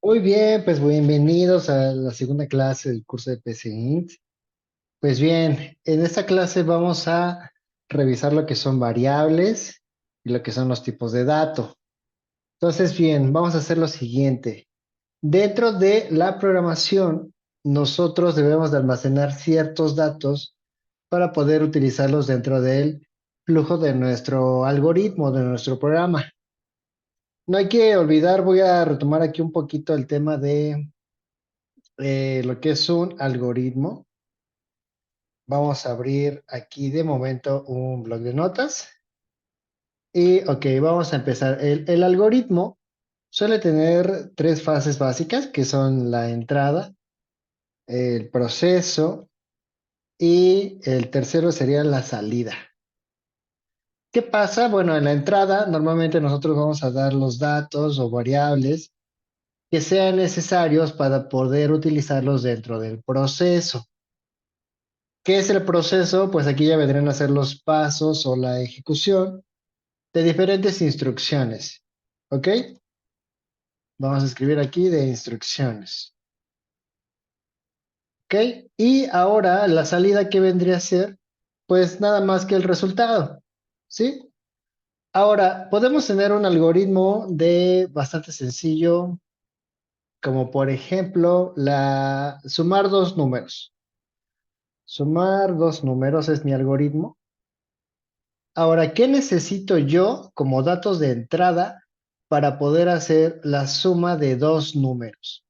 Muy bien, pues bienvenidos a la segunda clase del curso de PCInt. Pues bien, en esta clase vamos a revisar lo que son variables y lo que son los tipos de datos. Entonces, bien, vamos a hacer lo siguiente. Dentro de la programación, nosotros debemos de almacenar ciertos datos para poder utilizarlos dentro del flujo de nuestro algoritmo, de nuestro programa. No hay que olvidar, voy a retomar aquí un poquito el tema de lo que es un algoritmo. Vamos a abrir aquí de momento un bloc de notas. Y ok, vamos a empezar. El algoritmo suele tener tres fases básicas, que son la entrada, el proceso y el tercero sería la salida. ¿Qué pasa? Bueno, en la entrada normalmente nosotros vamos a dar los datos o variables que sean necesarios para poder utilizarlos dentro del proceso. ¿Qué es el proceso? Pues aquí ya vendrían a ser los pasos o la ejecución de diferentes instrucciones. ¿Ok? Vamos a escribir aquí de instrucciones. ¿Ok? Y ahora la salida que vendría a ser, pues nada más que el resultado. ¿Sí? Ahora, podemos tener un algoritmo de bastante sencillo, como por ejemplo sumar dos números. Sumar dos números es mi algoritmo. Ahora, ¿qué necesito yo como datos de entrada para poder hacer la suma de dos números?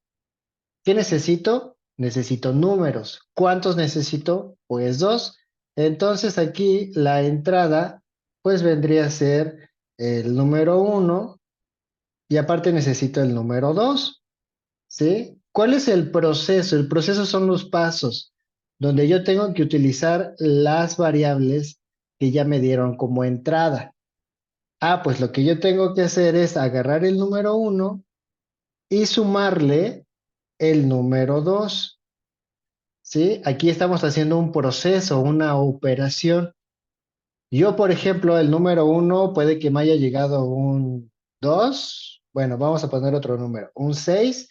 ¿Qué necesito? Necesito números. ¿Cuántos necesito? Pues dos. Entonces aquí la entrada pues vendría a ser el número uno y aparte necesito el número dos. ¿Sí? ¿Cuál es el proceso? El proceso son los pasos donde yo tengo que utilizar las variables que ya me dieron como entrada. Pues lo que yo tengo que hacer es agarrar el número uno y sumarle el número 2. ¿Sí? Aquí estamos haciendo un proceso, una operación. Yo, por ejemplo, el número uno puede que me haya llegado un 2. Bueno, vamos a poner otro número, un 6.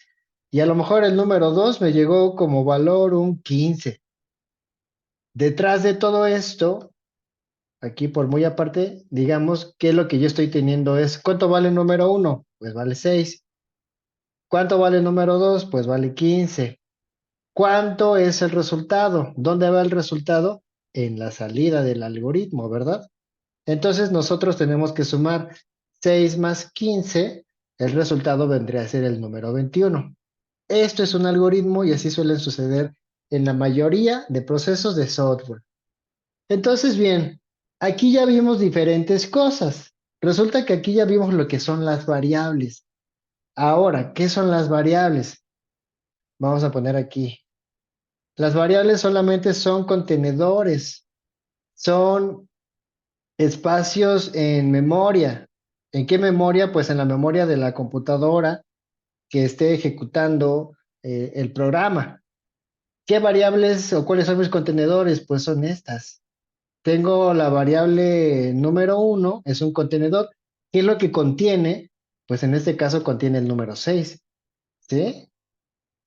Y a lo mejor el número 2 me llegó como valor un 15. Detrás de todo esto, aquí por muy aparte, digamos que lo que yo estoy teniendo es, ¿cuánto vale el número uno? Pues vale 6. ¿Cuánto vale el número 2? Pues vale 15. ¿Cuánto es el resultado? ¿Dónde va el resultado? En la salida del algoritmo, ¿verdad? Entonces nosotros tenemos que sumar 6 más 15. El resultado vendría a ser el número 21. Esto es un algoritmo y así suelen suceder en la mayoría de procesos de software. Entonces, bien, aquí ya vimos diferentes cosas. Resulta que aquí ya vimos lo que son las variables. Ahora, ¿qué son las variables? Vamos a poner aquí. Las variables solamente son contenedores, son espacios en memoria. ¿En qué memoria? Pues en la memoria de la computadora que esté ejecutando el programa. ¿Qué variables o cuáles son mis contenedores? Pues son estas. Tengo la variable número uno, es un contenedor. ¿Qué es lo que contiene? Pues en este caso contiene el número 6. ¿Sí?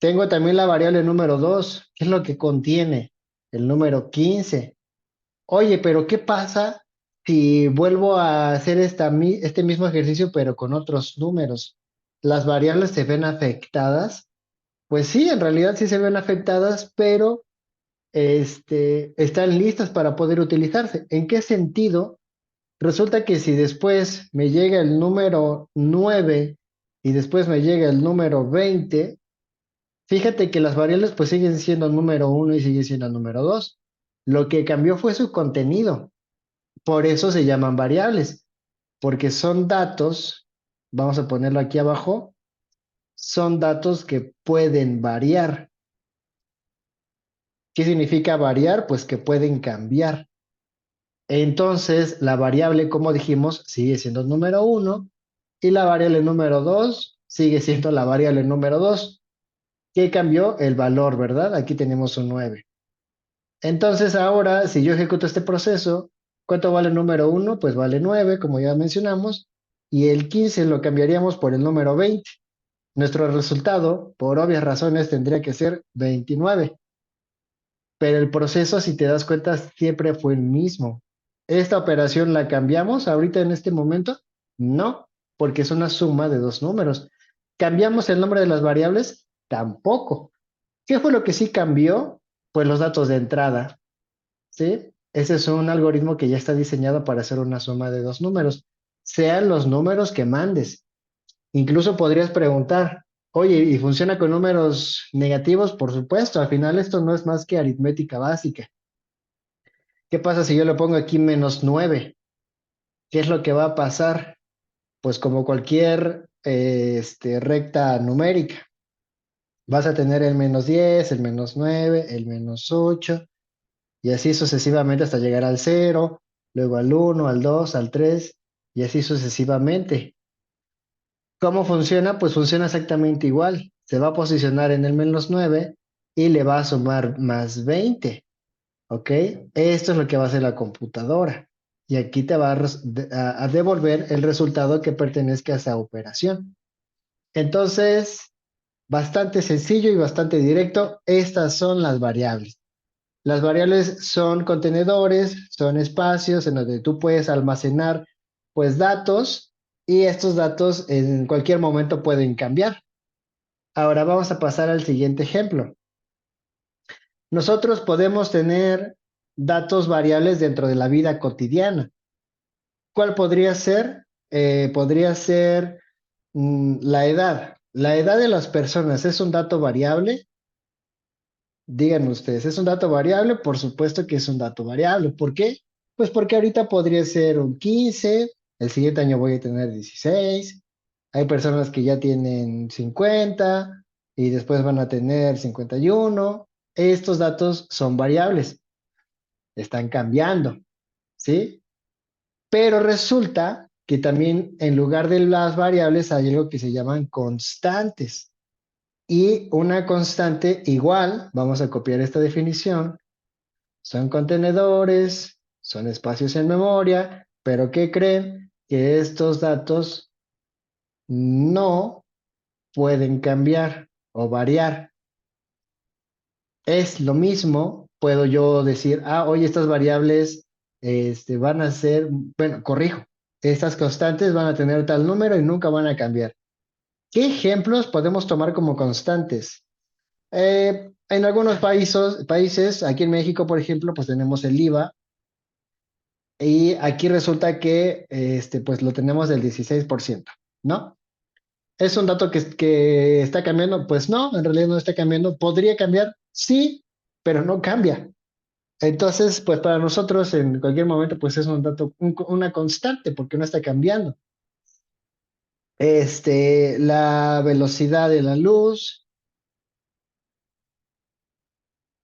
Tengo también la variable número 2. ¿Qué es lo que contiene? El número 15. Oye, pero ¿qué pasa si vuelvo a hacer este mismo ejercicio pero con otros números? ¿Las variables se ven afectadas? Pues sí, en realidad sí se ven afectadas, pero están listas para poder utilizarse. ¿En qué sentido? Resulta que si después me llega el número 9 y después me llega el número 20, fíjate que las variables pues siguen siendo el número uno y siguen siendo el número 2. Lo que cambió fue su contenido. Por eso se llaman variables, porque son datos, vamos a ponerlo aquí abajo, son datos que pueden variar. ¿Qué significa variar? Pues que pueden cambiar. Entonces, la variable, como dijimos, sigue siendo el número uno y la variable número 2 sigue siendo la variable número 2. ¿Qué cambió? El valor, ¿verdad? Aquí tenemos un 9. Entonces, ahora, si yo ejecuto este proceso, ¿cuánto vale el número uno? Pues vale 9, como ya mencionamos, y el 15 lo cambiaríamos por el número 20. Nuestro resultado, por obvias razones, tendría que ser 29. Pero el proceso, si te das cuenta, siempre fue el mismo. ¿Esta operación la cambiamos ahorita en este momento? No, porque es una suma de dos números. ¿Cambiamos el nombre de las variables? Tampoco. ¿Qué fue lo que sí cambió? Pues los datos de entrada, ¿sí? Ese es un algoritmo que ya está diseñado para hacer una suma de dos números, sean los números que mandes. Incluso podrías preguntar, oye, ¿y funciona con números negativos? Por supuesto, al final esto no es más que aritmética básica. ¿Qué pasa si yo le pongo aquí -9? ¿Qué es lo que va a pasar? Pues como cualquier recta numérica, vas a tener el -10, el -9, el -8, y así sucesivamente hasta llegar al 0, luego al 1, al 2, al 3, y así sucesivamente. ¿Cómo funciona? Pues funciona exactamente igual. Se va a posicionar en el -9 y le va a sumar +20. ¿Ok? Esto es lo que va a hacer la computadora. Y aquí te va a devolver el resultado que pertenezca a esa operación. Entonces, bastante sencillo y bastante directo. Estas son las variables. Las variables son contenedores, son espacios en donde tú puedes almacenar pues datos y estos datos en cualquier momento pueden cambiar. Ahora vamos a pasar al siguiente ejemplo. Nosotros podemos tener datos variables dentro de la vida cotidiana. ¿Cuál podría ser? Podría ser la edad. La edad de las personas es un dato variable. Díganme ustedes, ¿es un dato variable? Por supuesto que es un dato variable. ¿Por qué? Pues porque ahorita podría ser un 15, el siguiente año voy a tener 16. Hay personas que ya tienen 50 y después van a tener 51. Estos datos son variables, están cambiando, ¿sí? Pero resulta que también en lugar de las variables hay algo que se llaman constantes. Y una constante igual, vamos a copiar esta definición, son contenedores, son espacios en memoria, pero ¿qué creen? Que estos datos no pueden cambiar o variar. Es lo mismo, puedo yo decir, oye, estas variables van a ser, bueno, corrijo, estas constantes van a tener tal número y nunca van a cambiar. ¿Qué ejemplos podemos tomar como constantes? En algunos países, aquí en México, por ejemplo, pues tenemos el IVA y aquí resulta que pues lo tenemos del 16%, ¿no? ¿Es un dato que está cambiando? Pues no, en realidad no está cambiando. ¿Podría cambiar? Sí, pero no cambia. Entonces, pues para nosotros en cualquier momento, pues es un dato, una constante, porque no está cambiando. La velocidad de la luz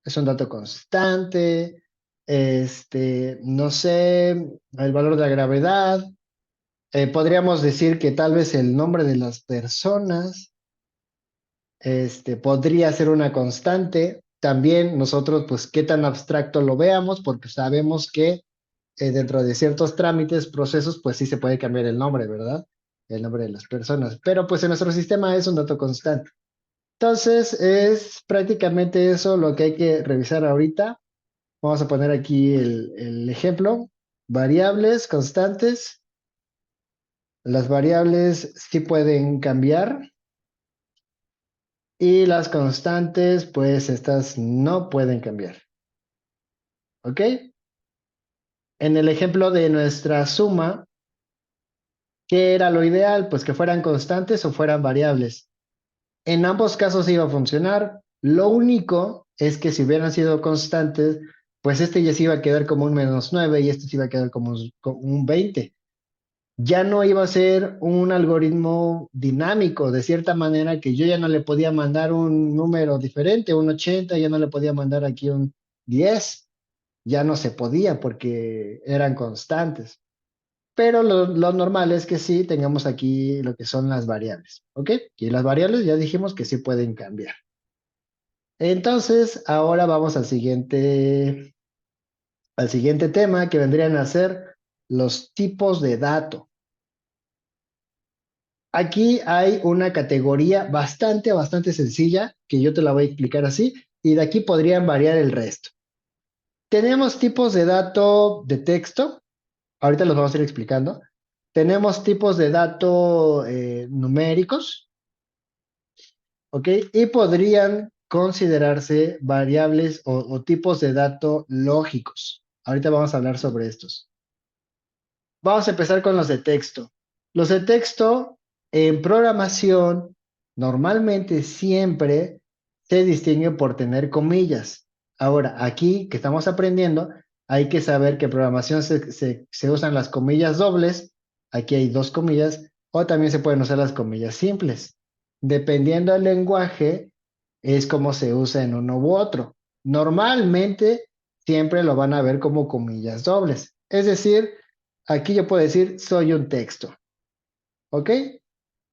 es un dato constante. No sé, el valor de la gravedad. Podríamos decir que tal vez el nombre de las personas, podría ser una constante. También nosotros, pues, qué tan abstracto lo veamos, porque sabemos que dentro de ciertos trámites, procesos, pues sí se puede cambiar el nombre, ¿verdad? El nombre de las personas. Pero pues en nuestro sistema es un dato constante. Entonces, es prácticamente eso lo que hay que revisar ahorita. Vamos a poner aquí el ejemplo. Variables constantes. Las variables sí pueden cambiar y las constantes, pues estas no pueden cambiar. ¿Ok? En el ejemplo de nuestra suma, ¿qué era lo ideal? Pues que fueran constantes o fueran variables. En ambos casos iba a funcionar. Lo único es que si hubieran sido constantes, pues este ya se iba a quedar como un -9 y este se iba a quedar como un 20. Ya no iba a ser un algoritmo dinámico, de cierta manera que yo ya no le podía mandar un número diferente, un 80, ya no le podía mandar aquí un 10, ya no se podía porque eran constantes. Pero lo normal es que sí tengamos aquí lo que son las variables, ¿ok? Y las variables ya dijimos que sí pueden cambiar. Entonces, ahora vamos al siguiente tema que vendrían a ser los tipos de datos. Aquí hay una categoría bastante sencilla, que yo te la voy a explicar así, y de aquí podrían variar el resto. Tenemos tipos de dato de texto, ahorita los vamos a ir explicando. Tenemos tipos de dato numéricos, ¿ok? Y podrían considerarse variables o tipos de dato lógicos. Ahorita vamos a hablar sobre estos. Vamos a empezar con los de texto. Los de texto en programación normalmente siempre se distinguen por tener comillas. Ahora, aquí que estamos aprendiendo, hay que saber que en programación se usan las comillas dobles. Aquí hay dos comillas, o también se pueden usar las comillas simples. Dependiendo del lenguaje, es como se usa en uno u otro. Normalmente siempre lo van a ver como comillas dobles. Es decir, aquí yo puedo decir soy un texto, ¿ok?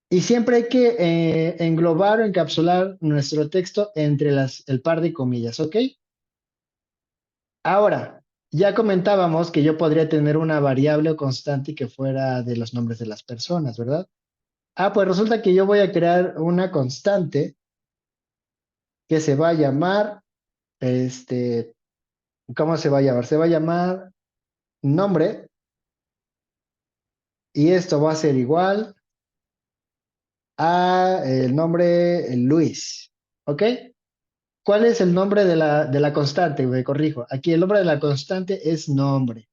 Y siempre hay que englobar o encapsular nuestro texto entre el par de comillas, ¿ok? Ahora, ya comentábamos que yo podría tener una variable o constante que fuera de los nombres de las personas, ¿verdad? Ah, pues resulta que yo voy a crear una constante que se va a llamar, este, ¿cómo se va a llamar? Se va a llamar nombre y esto va a ser igual a el nombre Luis, ¿ok? ¿Cuál es el nombre de la constante? Me corrijo. Aquí el nombre de la constante es nombre.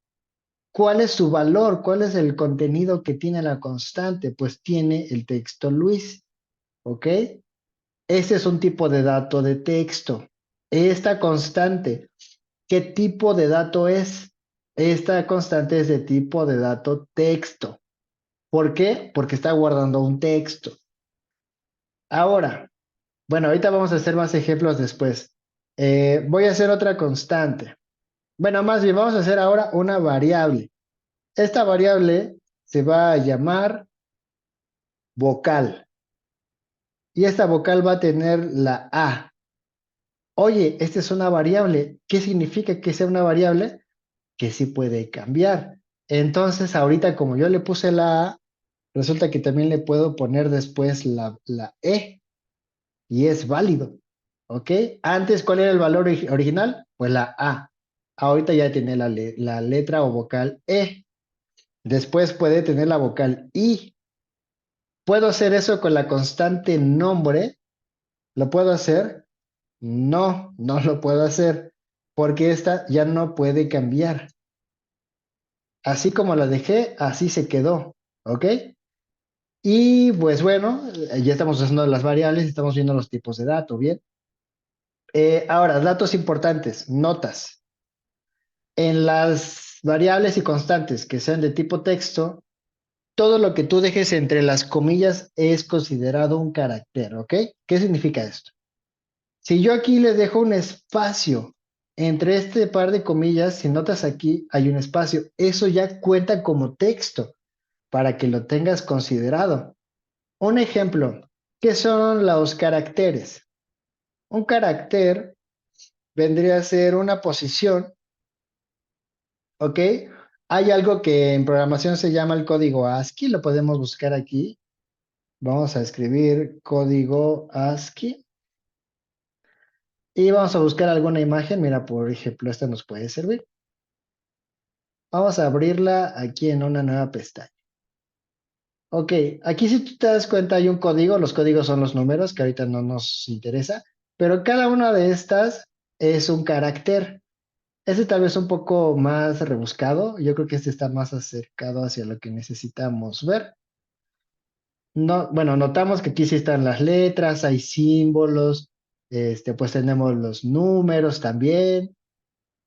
¿Cuál es su valor? ¿Cuál es el contenido que tiene la constante? Pues tiene el texto Luis, ¿ok? Ese es un tipo de dato de texto. Esta constante, ¿qué tipo de dato es? Esta constante es de tipo de dato texto. ¿Por qué? Porque está guardando un texto. Ahora, bueno, ahorita vamos a hacer más ejemplos después. Voy a hacer otra constante. Bueno, más bien vamos a hacer ahora una variable. Esta variable se va a llamar vocal y esta vocal va a tener la A. Oye, esta es una variable. ¿Qué significa que sea una variable? Que sí puede cambiar. Entonces, ahorita como yo le puse la A, resulta que también le puedo poner después la E y es válido. ¿Ok? Antes, ¿cuál era el valor original? Pues la A. Ahorita ya tiene la letra o vocal E. Después puede tener la vocal I. ¿Puedo hacer eso con la constante nombre? ¿Lo puedo hacer? No, no lo puedo hacer porque esta ya no puede cambiar. Así como la dejé, así se quedó. ¿Ok? Y pues bueno, ya estamos usando las variables, estamos viendo los tipos de datos, ¿bien? Ahora, datos importantes, notas. En las variables y constantes que sean de tipo texto, todo lo que tú dejes entre las comillas es considerado un carácter, ¿ok? ¿Qué significa esto? Si yo aquí les dejo un espacio entre este par de comillas, si notas aquí hay un espacio, eso ya cuenta como texto para que lo tengas considerado. Un ejemplo, ¿qué son los caracteres? Un carácter vendría a ser una posición, ¿ok? Hay algo que en programación se llama el código ASCII, lo podemos buscar aquí. Vamos a escribir código ASCII y vamos a buscar alguna imagen. Mira, por ejemplo, esta nos puede servir. Vamos a abrirla aquí en una nueva pestaña. Ok, aquí si tú te das cuenta hay un código, los códigos son los números que ahorita no nos interesa, pero cada una de estas es un carácter. Este tal vez un poco más rebuscado, yo creo que este está más acercado hacia lo que necesitamos ver. No, bueno, notamos que aquí sí están las letras, hay símbolos, pues tenemos los números también,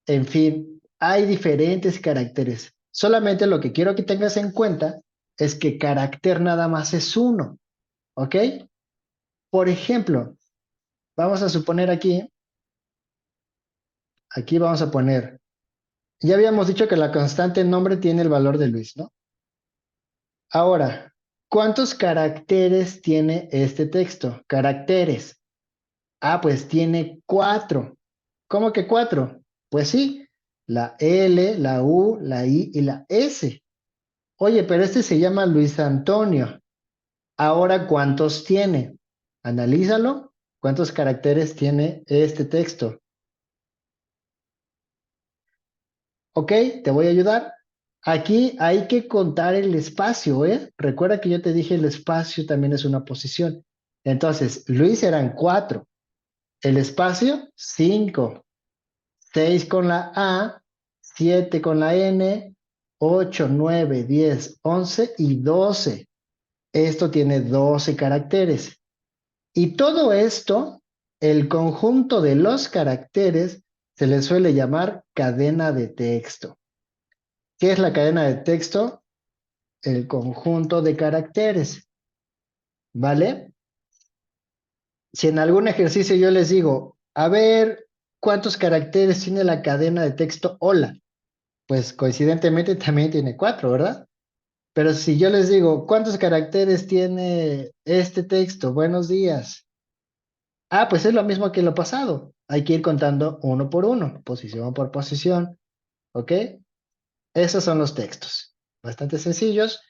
en fin, hay diferentes caracteres. Solamente lo que quiero que tengas en cuenta es que carácter nada más es uno, ¿ok? Por ejemplo, vamos a suponer aquí vamos a poner, ya habíamos dicho que la constante nombre tiene el valor de Luis, ¿no? Ahora, ¿cuántos caracteres tiene este texto? Caracteres. Ah, pues tiene 4. ¿Cómo que 4? Pues sí, la L, la U, la I y la S. Oye, pero este se llama Luis Antonio. Ahora, ¿cuántos tiene? Analízalo. ¿Cuántos caracteres tiene este texto? Ok, te voy a ayudar. Aquí hay que contar el espacio, ¿eh? Recuerda que yo te dije el espacio también es una posición. Entonces, Luis eran 4. El espacio, 5. 6 con la A, 7 con la N, 8, 9, 10, 11 y 12. Esto tiene 12 caracteres. Y todo esto, el conjunto de los caracteres, se le suele llamar cadena de texto. ¿Qué es la cadena de texto? El conjunto de caracteres, ¿vale? Si en algún ejercicio yo les digo, a ver, ¿cuántos caracteres tiene la cadena de texto hola? Pues coincidentemente también tiene 4, ¿verdad? Pero si yo les digo, ¿cuántos caracteres tiene este texto? Buenos días. Ah, pues es lo mismo que lo pasado. Hay que ir contando uno por uno, posición por posición, ¿ok? Esos son los textos. Bastante sencillos.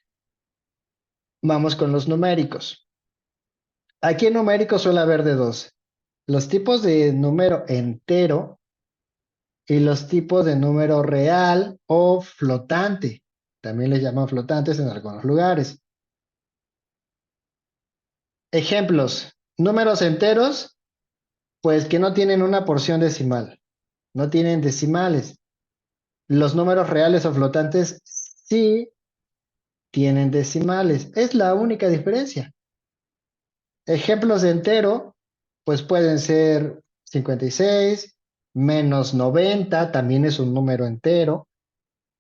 Vamos con los numéricos. Aquí en numéricos suele haber de dos. Los tipos de número entero y los tipos de número real o flotante. También les llaman flotantes en algunos lugares. Ejemplos. Números enteros, pues que no tienen una porción decimal. No tienen decimales. Los números reales o flotantes sí tienen decimales. Es la única diferencia. Ejemplos de entero, pues pueden ser 56 menos 90, también es un número entero.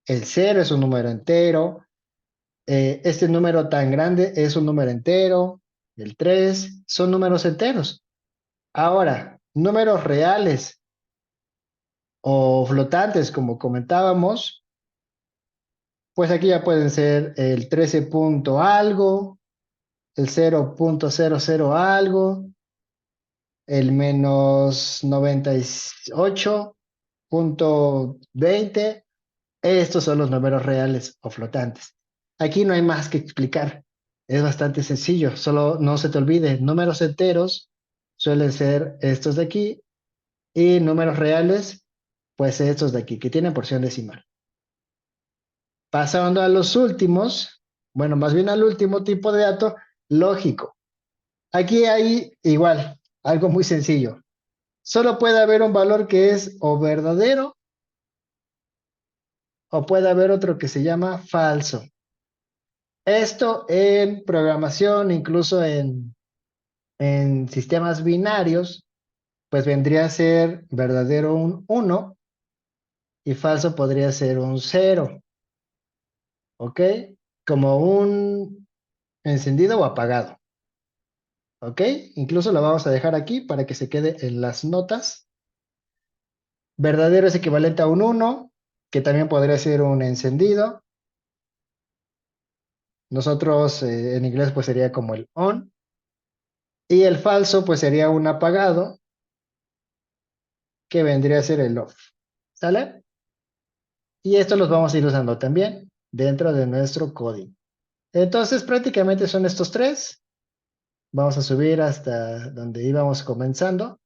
El cero es un número entero. Este número tan grande es un número entero. El 3 son números enteros. Ahora, números reales o flotantes, como comentábamos, pues aquí ya pueden ser el 13 punto algo, el 0,00 algo, el menos 98,20. Estos son los números reales o flotantes. Aquí no hay más que explicar. Es bastante sencillo. Solo no se te olvide, números enteros suelen ser estos de aquí y números reales, pues estos de aquí, que tienen porción decimal. Pasando a los últimos, bueno, más bien al último tipo de dato, lógico. Aquí hay igual, algo muy sencillo. Solo puede haber un valor que es o verdadero o puede haber otro que se llama falso. Esto en programación, incluso en sistemas binarios, pues vendría a ser verdadero un 1 y falso podría ser un 0, ¿ok? Como un encendido o apagado, ¿ok? Incluso lo vamos a dejar aquí para que se quede en las notas. Verdadero es equivalente a un 1, que también podría ser un encendido. Nosotros en inglés pues sería como el on. Y el falso pues sería un apagado, que vendría a ser el off. ¿Sale? Y esto los vamos a ir usando también dentro de nuestro código. Entonces prácticamente son estos tres. Vamos a subir hasta donde íbamos comenzando.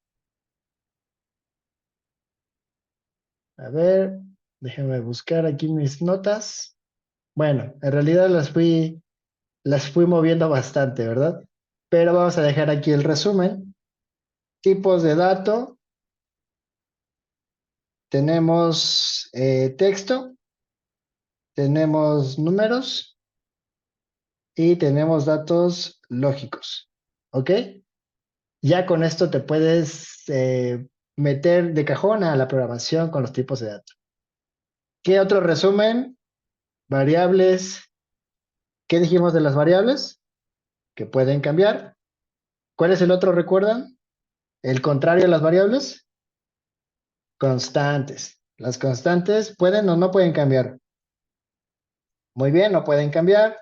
A ver, déjenme buscar aquí mis notas. Bueno, en realidad las fui moviendo bastante, ¿verdad? Pero vamos a dejar aquí el resumen. Tipos de dato. Tenemos texto, tenemos números y tenemos datos lógicos. ¿Ok? Ya con esto te puedes meter de cajón a la programación con los tipos de datos. ¿Qué otro resumen? Variables. ¿Qué dijimos de las variables? Que pueden cambiar. ¿Cuál es el otro, recuerdan? El contrario a las variables. Constantes. Las constantes pueden o no pueden cambiar. Muy bien, no pueden cambiar.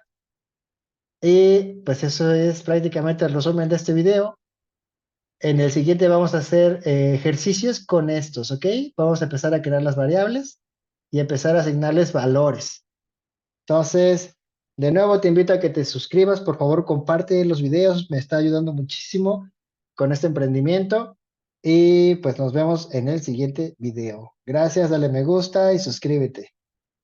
Y pues eso es prácticamente el resumen de este video. En el siguiente vamos a hacer ejercicios con estos, ¿ok? Vamos a empezar a crear las variables y empezar a asignarles valores. Entonces, De nuevo te invito a que te suscribas, por favor comparte los videos, me está ayudando muchísimo con este emprendimiento y pues nos vemos en el siguiente video. Gracias, dale me gusta y suscríbete.